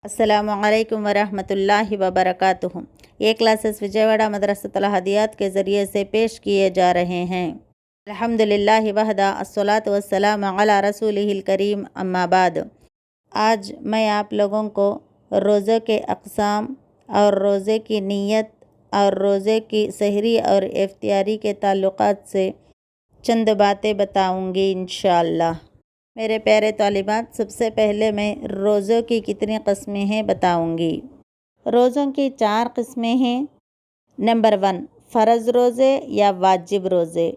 अस्सलामु अलैकुम वरहमतुल्लाहि वबरकातुहू। ये क्लासेस विजयवाड़ा मदरसतुल हदियात के ज़रिए से पेश किए जा रहे हैं। अल्हम्दुलिल्लाहि वहदा अस्सलातु वस्सलामु अला रसूलिहिल करीम अम्मा बाद। आज मैं आप लोगों को रोज़े के अक़साम और रोज़े की नीयत और रोज़े की सहरी और इफ्तियारी के ताल्लुक़ात से चंद बातें बताऊंगी इंशाअल्लाह। मेरे प्यारे तालिबात, सबसे पहले मैं रोज़ों की कितनी किस्में हैं बताऊंगी। रोज़ों की 4 किस्में हैं। नंबर 1 फ़र्ज़ रोज़े या वाजिब रोज़े।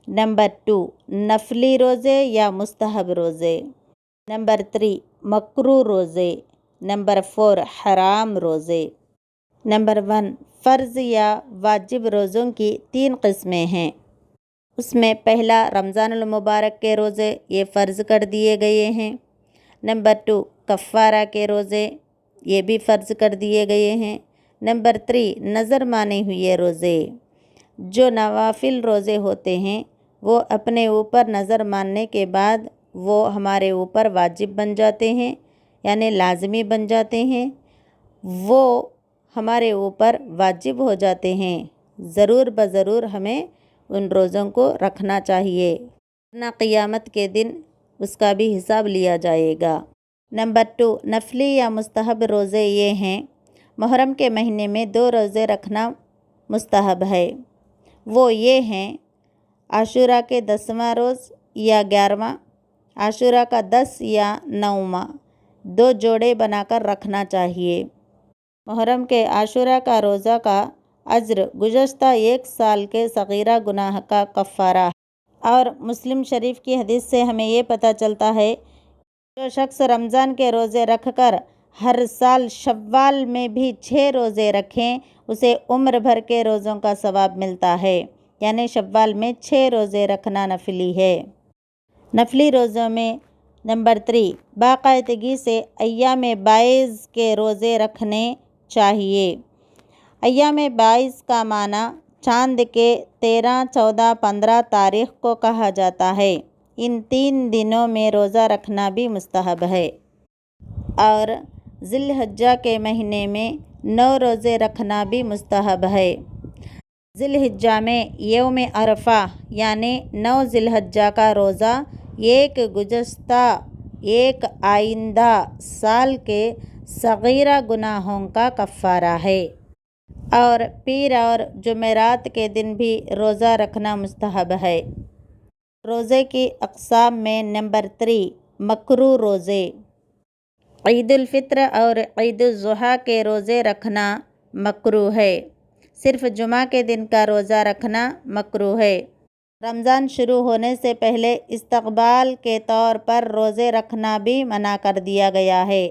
नंबर 2 नफली रोज़े या मुस्तहब रोज़े। नंबर 3 मकरूह रोज़े। नंबर 4 हराम रोज़े। नंबर 1 फ़र्ज़ या वाजिब रोज़ों की 3 किस्में हैं। उसमें पहला रमज़ानुल मुबारक के रोज़े, ये फ़र्ज़ कर दिए गए हैं। नंबर 2 कफ़ारा के रोज़े, ये भी फ़र्ज़ कर दिए गए हैं। नंबर 3 नज़र माने हुए रोज़े। जो नवाफिल रोज़े होते हैं वो अपने ऊपर नज़र मानने के बाद वो हमारे ऊपर वाजिब बन जाते हैं, यानी लाज़मी बन जाते हैं। वो हमारे ऊपर वाजिब हो जाते हैं। ज़रूर बज़रूर हमें उन रोज़ों को रखना चाहिए, वरना क़ियामत के दिन उसका भी हिसाब लिया जाएगा। नंबर 2 नफली या मुस्तहब रोज़े ये हैं। मुहर्रम के महीने में 2 रोज़े रखना मुस्तहब है। वो ये हैं आशूरा के 10वां रोज़ या 11वां, आशूरा का 10 या 9वां, 2 जोड़े बनाकर रखना चाहिए। मुहर्रम के आशूरा का रोज़ा का अज्र गुज़श्ता 1 साल के सग़ीरा गुनाह का कफ़ारा है। और मुस्लिम शरीफ की हदीस से हमें ये पता चलता है जो शख्स रमज़ान के रोज़े रख कर हर साल शव्वाल में भी 6 रोज़े रखें उसे उम्र भर के रोज़ों का सवाब मिलता है। यानी शव्वाल में 6 रोज़े रखना नफली है। नफली रोज़ों में नंबर 3 बाकायदगी से अय्याम बाइज़ के रोज़े रखने चाहिए। अय्याम बाइज़ का माना चाँद के 13, 14, 15 तारीख़ को कहा जाता है। इन 3 दिनों में रोज़ा रखना भी मुस्तहब है। और ज़िलहिज्जा के महीने में 9 रोज़े रखना भी मुस्तहब है। ज़िलहिज्जा में यौम अरफ़ा यानी 9 ज़िलहिज्जा का रोज़ा एक गुज़श्ता एक आइंदा साल के सग़ीरा गुनाहों का कफ़ारा है। और पीर और जुमेरात के दिन भी रोज़ा रखना मुस्तहब है। रोज़े की अक़साम में नंबर 3 मकरूह रोज़े। ईदुल फ़ित्र और ईदुल ज़ुहा के रोज़े रखना मकरूह है। सिर्फ़ जुमा के दिन का रोज़ा रखना मकरूह है। रमज़ान शुरू होने से पहले इस्तक़बाल के तौर पर रोज़े रखना भी मना कर दिया गया है।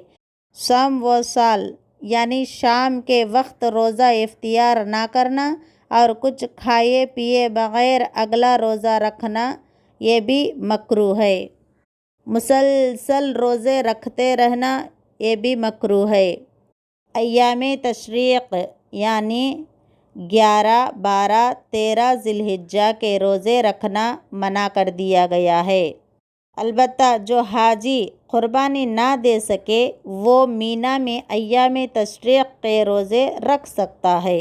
शाम व साल यानी शाम के वक्त रोज़ा इफ्तियार ना करना और कुछ खाए पिए बग़ैर अगला रोज़ा रखना ये भी मकरूह है। मुसलसल रोज़े रखते रहना ये भी मकरूह है। अय्याम तशरीक़ यानी 11, 12, 13 ज़िलहिज्जा के रोज़े रखना मना कर दिया गया है। अलबत्ता जो हाजी क़ुरबानी ना दे सके वो मीना में अय्याम तशरीक़ के रोज़े रख सकता है।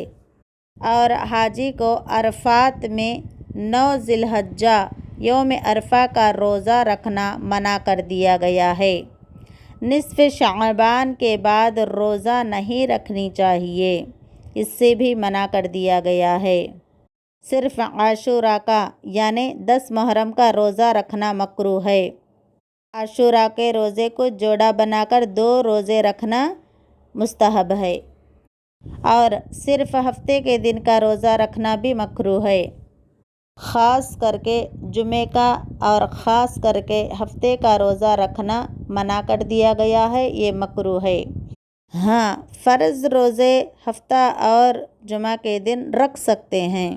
और हाजी को अरफ़ात में 9 ज़िलहिज्जा यौम अरफ़ा का रोज़ा रखना मना कर दिया गया है। निस्फ़ शाबान के बाद रोज़ा नहीं रखनी चाहिए, इससे भी मना कर दिया गया है। सिर्फ़ आशूरा का यानी 10 मुहर्रम का रोज़ा रखना मकरूह है। आशूरा के रोज़े को जोड़ा बनाकर 2 रोज़े रखना मुस्तहब है। और सिर्फ़ हफ्ते के दिन का रोज़ा रखना भी मकरूह है। ख़ास करके जुमे का और ख़ास करके हफ्ते का रोज़ा रखना मना कर दिया गया है, ये मकरूह है। हाँ, फ़र्ज़ रोज़े हफ्ता और जुमा के दिन रख सकते हैं।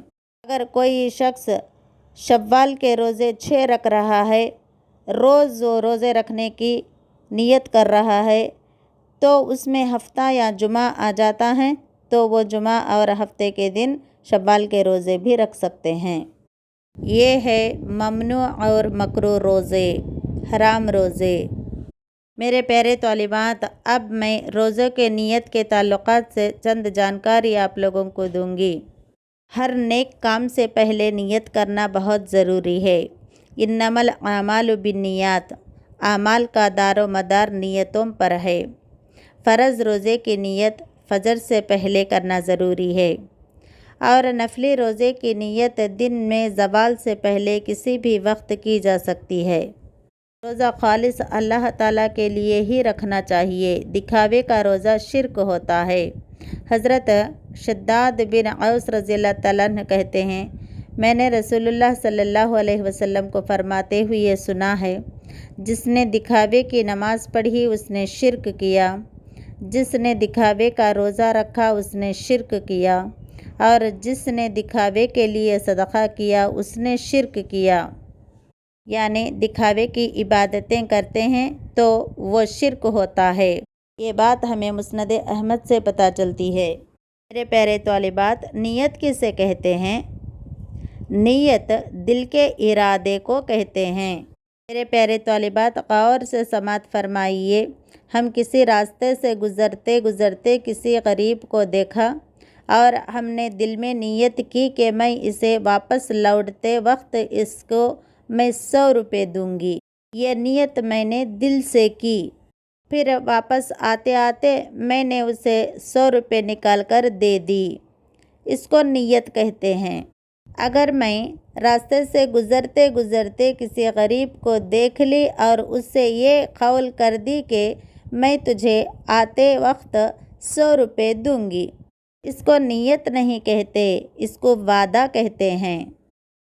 अगर कोई शख्स शव्वाल के रोज़े 6 रख रहा है, रोज़ रोज़े रखने की नीयत कर रहा है, तो उसमें हफ्ता या जुमा आ जाता है तो वो जुमा और हफ्ते के दिन शव्वाल के रोज़े भी रख सकते हैं। ये है ममनू और मकरूह रोज़े, हराम रोज़े। میرے پیارے طالبات، اب میں روزوں کے نیت کے تعلقات سے چند جانکاری آپ لوگوں کو دوں گی۔ ہر نیک کام سے پہلے نیت کرنا بہت ضروری ہے۔ انما الاعمال بالنیات، اعمال کا دار و مدار نیتوں پر ہے۔ فرض روزے کی نیت فجر سے پہلے کرنا ضروری ہے، اور نفلی روزے کی نیت دن میں زوال سے پہلے کسی بھی وقت کی جا سکتی ہے۔ روزہ خالص اللہ تعالیٰ کے لیے ہی رکھنا چاہیے، دکھاوے کا روزہ شرک ہوتا ہے۔ حضرت شداد بن اوس رضی اللہ تعالیٰ عنہ کہتے ہیں، میں نے رسول اللہ صلی اللہ علیہ وسلم کو فرماتے ہوئے سنا ہے، جس نے دکھاوے کی نماز پڑھی اس نے شرک کیا، جس نے دکھاوے کا روزہ رکھا اس نے شرک کیا، اور جس نے دکھاوے کے لیے صدقہ کیا اس نے شرک کیا۔ یعنی دکھاوے کی عبادتیں کرتے ہیں تو وہ شرک ہوتا ہے۔ یہ بات ہمیں مسند احمد سے پتہ چلتی ہے۔ میرے پیارے طالبات، نیت کسے کہتے ہیں؟ نیت دل کے ارادے کو کہتے ہیں۔ میرے پیارے طالبات، غور سے سماعت فرمائیے۔ ہم کسی راستے سے گزرتے گزرتے کسی غریب کو دیکھا اور ہم نے دل میں نیت کی کہ میں اسے واپس لوٹتے وقت اس کو میں 100 روپے دوں گی۔ یہ نیت میں نے دل سے کی۔ پھر واپس آتے آتے میں نے اسے 100 روپے نکال کر دے دی۔ اس کو نیت کہتے ہیں۔ اگر میں راستے سے گزرتے گزرتے کسی غریب کو دیکھ لی اور اس سے یہ قول کر دی کہ میں تجھے آتے وقت 100 روپے دوں گی، اس کو نیت نہیں کہتے، اس کو وعدہ کہتے ہیں۔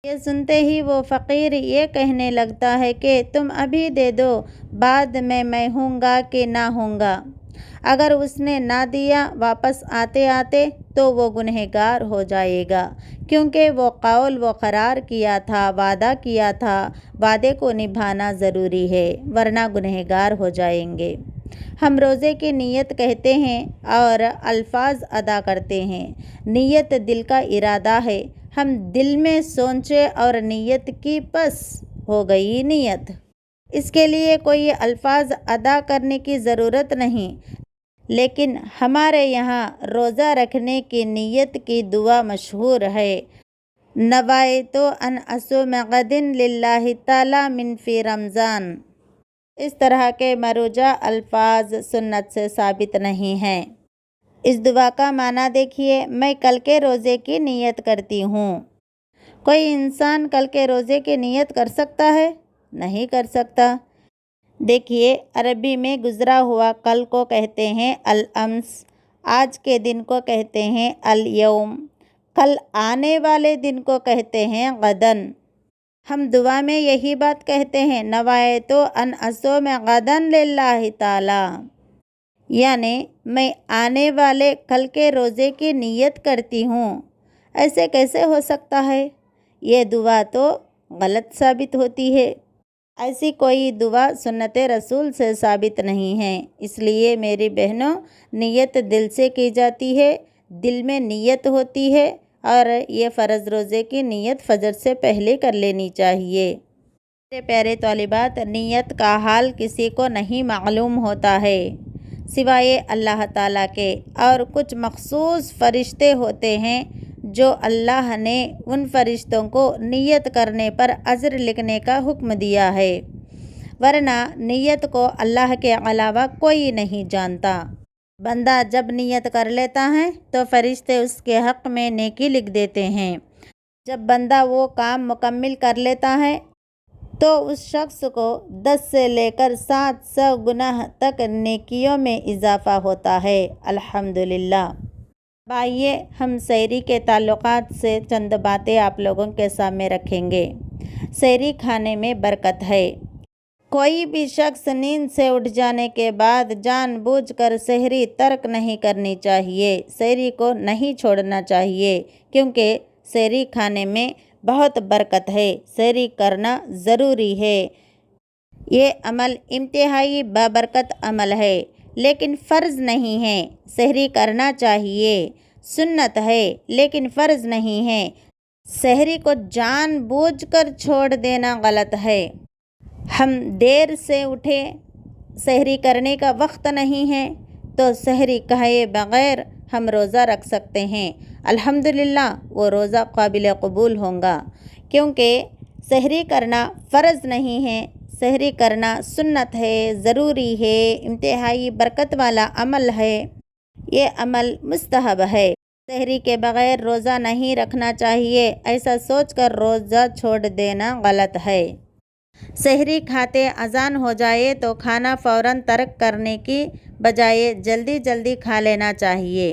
یہ سنتے ہی وہ فقیر یہ کہنے لگتا ہے کہ تم ابھی دے دو، بعد میں ہوں گا کہ نہ ہوں گا۔ اگر اس نے نہ دیا واپس آتے آتے تو وہ گنہگار ہو جائے گا، کیونکہ وہ قول وہ قرار کیا تھا، وعدہ کیا تھا، وعدے کو نبھانا ضروری ہے، ورنہ گنہگار ہو جائیں گے۔ ہم روزے کی نیت کہتے ہیں اور الفاظ ادا کرتے ہیں۔ نیت دل کا ارادہ ہے۔ ہم دل میں سوچے اور نیت کی، پس ہو گئی نیت۔ اس کے لیے کوئی الفاظ ادا کرنے کی ضرورت نہیں، لیکن ہمارے یہاں روزہ رکھنے کی نیت کی دعا مشہور ہے، نویت ان اصوم غد للہ تعالی من فی رمضان۔ اس طرح کے مروجہ الفاظ سنت سے ثابت نہیں ہیں۔ اس دعا کا معنی دیکھیے، میں کل کے روزے کی نیت کرتی ہوں۔ کوئی انسان کل کے روزے کی نیت کر سکتا ہے؟ نہیں کر سکتا۔ دیکھیے، عربی میں گزرا ہوا کل کو کہتے ہیں الامس، آج کے دن کو کہتے ہیں الیوم، کل آنے والے دن کو کہتے ہیں غدن۔ ہم دعا میں یہی بات کہتے ہیں، نویت ان اصوم غدن للہ تعالی، یعنی میں آنے والے کل کے روزے کی نیت کرتی ہوں۔ ایسے کیسے ہو سکتا ہے؟ یہ دعا تو غلط ثابت ہوتی ہے۔ ایسی کوئی دعا سنت رسول سے ثابت نہیں ہے۔ اس لیے میری بہنوں، نیت دل سے کی جاتی ہے، دل میں نیت ہوتی ہے، اور یہ فرض روزے کی نیت فجر سے پہلے کر لینی چاہیے۔ میرے پیارے طالبات، نیت کا حال کسی کو نہیں معلوم ہوتا ہے سوائے اللہ تعالیٰ کے، اور کچھ مخصوص فرشتے ہوتے ہیں جو اللہ نے ان فرشتوں کو نیت کرنے پر اجر لکھنے کا حکم دیا ہے، ورنہ نیت کو اللہ کے علاوہ کوئی نہیں جانتا۔ بندہ جب نیت کر لیتا ہے تو فرشتے اس کے حق میں نیکی لکھ دیتے ہیں۔ جب بندہ وہ کام مکمل کر لیتا ہے تو اس شخص کو 10 سے لے کر 700 گناہ تک نیکیوں میں اضافہ ہوتا ہے۔ الحمدللہ۔ آئیے ہم سحری کے تعلقات سے چند باتیں آپ لوگوں کے سامنے رکھیں گے۔ سحری کھانے میں برکت ہے۔ کوئی بھی شخص نیند سے اٹھ جانے کے بعد جان بوجھ کر سحری ترک نہیں کرنی چاہیے، سحری کو نہیں چھوڑنا چاہیے، کیونکہ سحری کھانے میں بہت برکت ہے، سحری کرنا ضروری ہے۔ یہ عمل انتہائی بابرکت عمل ہے، لیکن فرض نہیں ہے۔ سحری کرنا چاہیے، سنت ہے، لیکن فرض نہیں ہے۔ سحری کو جان بوجھ کر چھوڑ دینا غلط ہے۔ ہم دیر سے اٹھے सहरी करने का वक्त नहीं है तो सहरी खाए बग़ैर हम रोज़ा रख सकते हैं। अल्हम्दुलिल्लाह वो रोज़ा काबिल कबूल होगा, क्योंकि सहरी करना फ़र्ज़ नहीं है, सहरी करना सुन्नत है, ज़रूरी है, इंतहाई बरकत वाला अमल है, ये अमल मुस्तहब है। सहरी के बग़ैर रोज़ा नहीं रखना चाहिए, ऐसा सोचकर रोज़ा छोड़ देना गलत है। सहरी खाते अज़ान हो जाए तो खाना फ़ौरन तर्क करने की बजाय जल्दी जल्दी खा लेना चाहिए।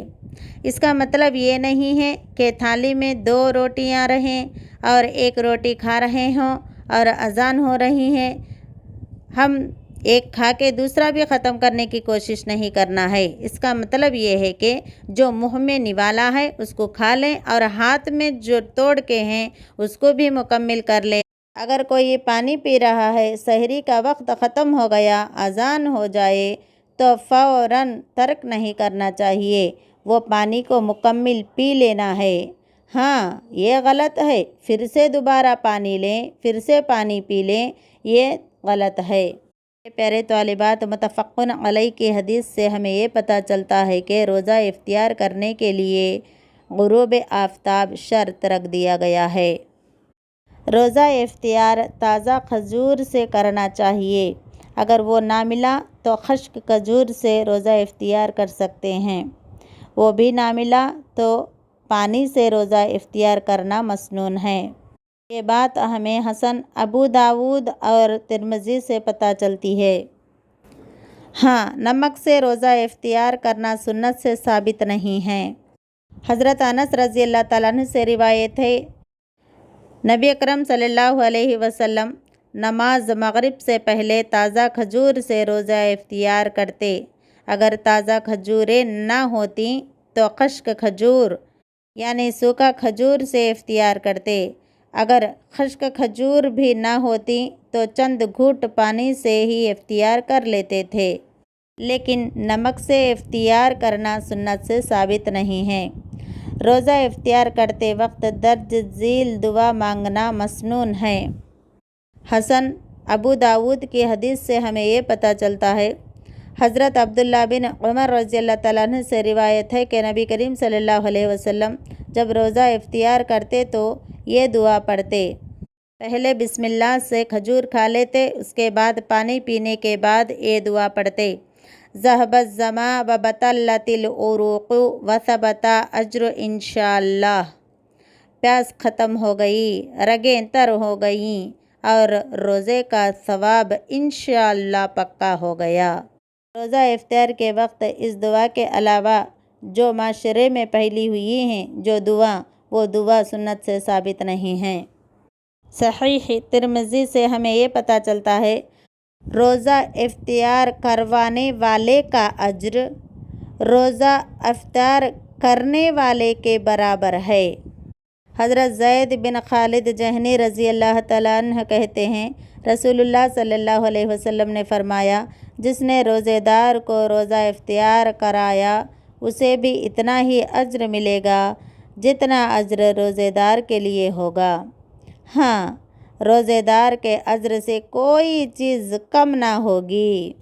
इसका मतलब ये नहीं है कि थाली में 2 रोटियां रहें और 1 रोटी खा रहे हों और अज़ान हो रही है, हम एक खा के दूसरा भी ख़त्म करने की कोशिश नहीं करना है। इसका मतलब ये है कि जो मुँह में निवाला है उसको खा लें और हाथ में जो तोड़ के हैं उसको भी मुकम्मल कर लें। अगर कोई पानी पी रहा है, सहरी का वक्त ख़त्म हो गया, अज़ान हो जाए तो फ़ौरन तर्क नहीं करना चाहिए, वो पानी को मुकम्मल पी लेना है। हाँ, ये गलत है, फिर से दोबारा पानी लें, फिर से पानी पी लें, ये गलत है। प्यारे तालिबात, मुतफ़क़्क़ुन अलैहि की हदीस से हमें ये पता चलता है कि रोज़ा इफ्तियार करने के लिए गुरूब आफ़ताब शर्त रख दिया गया है। रोज़ा इफ्तियार ताज़ा खजूर से करना चाहिए, अगर वो ना मिला तो खश्क खजूर से रोज़ा इफ्तियार कर सकते हैं, वो भी ना मिला तो पानी से रोज़ा इफ्तियार करना मसनून है। ये बात हमें हसन, अबू दाऊद और तिरमिज़ी से पता चलती है। हाँ, नमक से रोज़ा इफ्तियार करना सुन्नत से साबित नहीं है। हज़रत अनस रज़ी अल्लाह ताला अन्हु से रिवायत है, नबी अकरम सल्लल्लाहु अलैहि वसल्लम नमाज मगरिब से पहले ताज़ा खजूर से रोज़ा इफ्तियार करते। अगर ताज़ा खजूरें ना होती तो खश्क खजूर यानी सूखा खजूर से इफ्तियार करते। अगर खश्क खजूर भी ना होती तो चंद घूंट पानी से ही इफ्तियार कर लेते थे, लेकिन नमक से इफ्तियार करना सुन्नत से साबित नहीं है। रोज़ा इफ्तियार करते वक्त दर्ज झील दुआ मांगना मसनून है। हसन, अबू दाऊद की हदीस से हमें ये पता चलता है, हज़रत अब्दुल्ला बिन उमर रज़ी अल्लाह ताला अन्हु से रिवायत है कि नबी करीम सल्लल्लाहु अलैहि वसल्लम जब रोज़ा इफ्तियार करते तो ये दुआ पढ़ते। पहले बिस्मिल्लाह से खजूर खा लेते, उसके बाद पानी पीने के बाद ये दुआ पढ़ते, ज़हबज़ ज़मा व बतल्लतिल उरूक़ व सबता अज्र इंशाअल्लाह। प्यास ख़त्म हो गई, रगें तर हो गईं और रोज़े का सवाब इंशाअल्लाह पक्का हो गया। रोज़ा इफ्तियार के वक्त इस दुआ के अलावा जो माशरे में फैली हुई हैं जो दुआ, वो दुआ सुन्नत से साबित नहीं है। सहीह तिरमिज़ी से हमें ये पता चलता है, रोज़ा इफ्तियार करवाने वाले का अज्र रोज़ा इफ्तार करने वाले के बराबर है। हज़रत ज़ैद बिन खालिद जहनी रज़ी अल्लाह तआला अन्हु कहते हैं, रसूलुल्लाह सल्लल्लाहु अलैहि वसल्लम ने फरमाया, जिसने रोज़ेदार को रोज़ा इफ्तियार कराया उसे भी इतना ही अज्र मिलेगा जितना अज्र रोज़ेदार के लिए होगा। हाँ, रोज़ेदार के अज्र से कोई चीज़ कम ना होगी।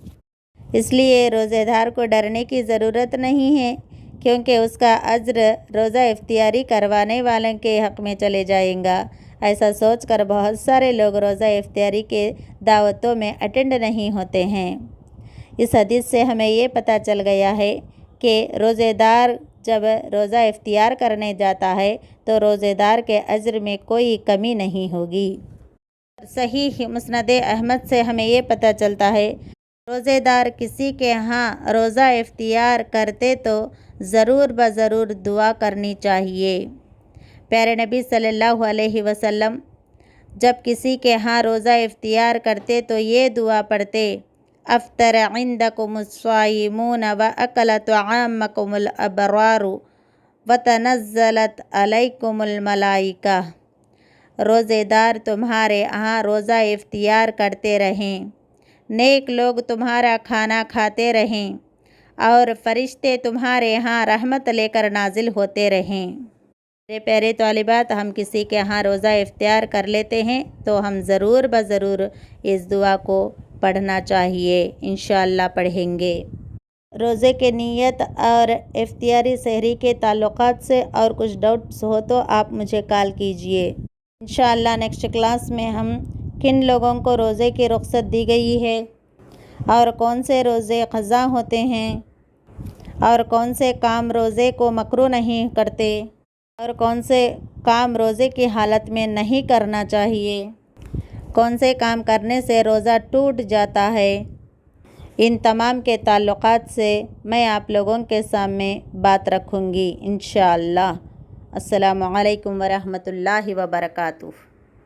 इसलिए रोज़ेदार को डरने की ज़रूरत नहीं है, क्योंकि उसका अज्र रोज़ा इफ्तियारी करवाने वाले के हक़ में चले जाएगा। ऐसा सोचकर बहुत सारे लोग रोज़ा इफ्तियारी के दावतों में अटेंड नहीं होते हैं। इस हदीस से हमें ये पता चल गया है कि रोज़ेदार जब रोज़ा इफ्तियार करने जाता है तो रोज़ेदार के अज्र में कोई कमी नहीं होगी। सहीह मुस्नद अहमद से हमें ये पता चलता है, रोज़ेदार किसी के यहाँ रोज़ा इफ्तियार करते तो ज़रूर ज़रूर दुआ करनी चाहिए। प्यारे नबी सल्लल्लाहु अलैहि वसल्लम जब किसी के यहाँ रोज़ा इफ्तियार करते तो ये दुआ पढ़ते, अफ्तर इंदकुमुस्साइमून व अकल तआमकुमुल अबरारु व तनज़्ज़लत अलैकुमुल मलाइका। रोज़ेदार तुम्हारे यहाँ रोज़ा इफ्तियार करते रहें, नेक लोग तुम्हारा खाना खाते रहें और फरिश्ते तुम्हारे यहाँ रहमत लेकर नाजिल होते रहें। मेरे प्यारे तालिबात, हम किसी के यहाँ रोज़ा इफ्तियार कर लेते हैं तो हम ज़रूर ज़रूर इस दुआ को پڑھنا چاہیے، انشاءاللہ پڑھیں گے۔ روزے کے نیت اور افطاری سحری کے تعلقات سے اور کچھ ڈاؤٹس ہو تو آپ مجھے کال کیجئے۔ انشاءاللہ نیکسٹ کلاس میں ہم کن لوگوں کو روزے کی رخصت دی گئی ہے، اور کون سے روزے قضا ہوتے ہیں، اور کون سے کام روزے کو مکروہ نہیں کرتے، اور کون سے کام روزے کی حالت میں نہیں کرنا چاہیے، کون سے کام کرنے سے روزہ ٹوٹ جاتا ہے، ان تمام کے تعلقات سے میں آپ لوگوں کے سامنے بات رکھوں گی انشاءاللہ۔ السلام علیکم ورحمۃ اللہ وبرکاتہ۔